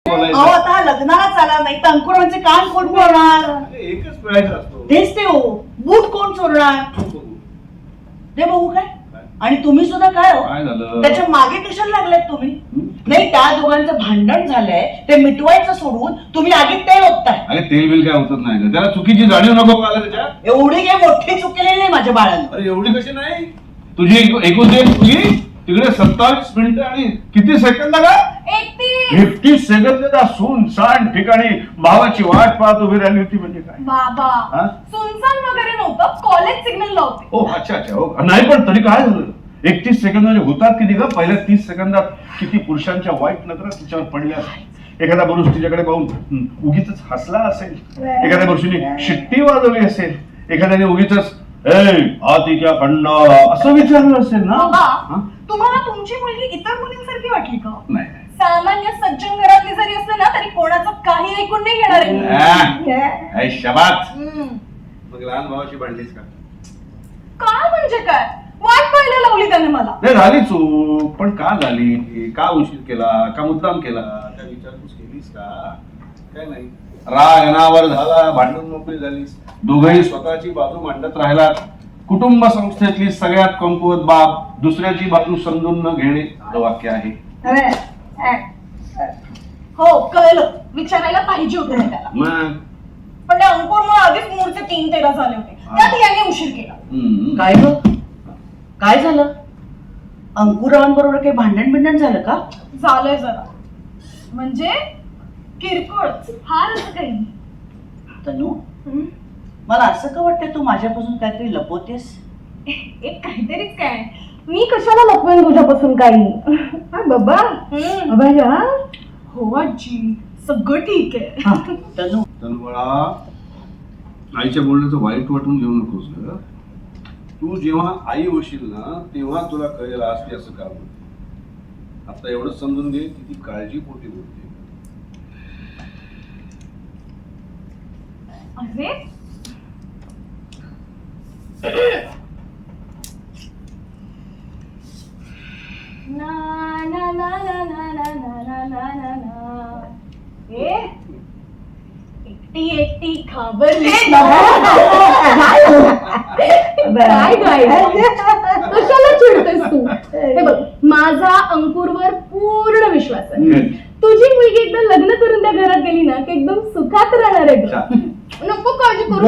अहो आता लग्नाला चाला नाही तर अंकुरांचे कान कोण बोलणार? एकच पिळायचा असतो. तेच ते हो, बूट कोण चोरणार? ते बघू काय? आणि तुम्ही सुद्धा काय हो, काय झालं? त्याच्या मागे कशाला लागलात तुम्ही? नाही, त्या दोघांचं भांडण झालंय ते मिटवायचं सोडून तुम्ही आगीत तेल ओतताय. अरे तेल बिल काय होत नाही, त्याला चुकीची जाणीव नको का त्याच्यात? एवढी काही मोठी चूक केलेली नाही माझ्या बाळानं. अरे एवढी कशी नाही? तुझी एकूण तुझी तिकडे 27 मिनिटं आणि किती सेकंद का? 31 सेकंद सुनसान ठिकाणी भावाची वाट पाहत उभी राहिली होती म्हणजे काय? बाबा सुनसान वगैरे नव्हतं, कॉलेज सिग्नल लावते. हो अच्छा हो. नाही पण तरी काय झालं? 31 सेकंद म्हणजे होतात किती ग? पहिल्या 30 सेकंदात किती पुरुषांच्या वाईट नजरा तिच्यावर पडल्या. एखादा पुरुष तिच्याकडे पाहून उगीच हसला असेल, एखाद्या पुरुषाने शिट्टी वाजवली असेल, एखाद्याने उगीच आती क्या खंड असं विचारलं असेल ना. बाबा तुम्हाला तुमची मुलगी इतर मुलींसारखी वाटली का? नाही सामान्य सज्जन घरातली जरी असले ना तरी कोणाचं काही ऐकून नाही घेणार आहे. शबात. मग लहान भावाशी भांडलीस का? काय म्हणजे काय? वाट पाहायला लावली त्याने मला. नाही झाली चूक, पण का झाली? का उशीर केला? का मुद्दाम केला? काय विचारपूस केलीस का? काय नाही, राग अनावर झाला, भांडून मोकळी झालीस, दोघंही स्वतःची बाजू मांडत राहिलात. कुटुंब संस्थेतली सगळ्यात कमकुवत बाब दुसऱ्याची बाजू समजून न घेणे हे वाक्य आहे. हो कळलं, विचारायला पाहिजे होतं मी त्याला. मग पण त्या अंकुरमुळे आधीच मूळचे 3-13 झाले होते, त्यात याने उशीर केला. काय ग, काय झालं? अंकुरांबरोबर काही भांडण बिंडण झालं का? झालंय जरा, म्हणजे किरकोळ, फार असं काही नाही. तनू, मला असं का वाटतं तू माझ्यापासून काहीतरी लपवतेस? एक काहीतरीच काय, मी कशाला लपवेन तुझ्यापासून काही. बाबा हो आजी, सगळं ठीक आहे. तनू बाळा, आईच्या बोलण्याचं वाईट वाटून घेऊ नकोस ग. तू जेव्हा आई होशील ना तेव्हा तुला कळेल असते असं का. आता एवढंच समजून घे की ती काळजी पोटी बोलते. अरे ना ना ना ना ना ना ना ना ना ना. एकटी एकटी घाबरली. काय काय कशाला चिडतेस तू? हे बघ, माझा अंकुरवर पूर्ण विश्वास आहे. तुझी मुलगी एकदा लग्न करून त्या घरात गेली ना की एकदम सुखात राहणार आहे. नको काळजी करू.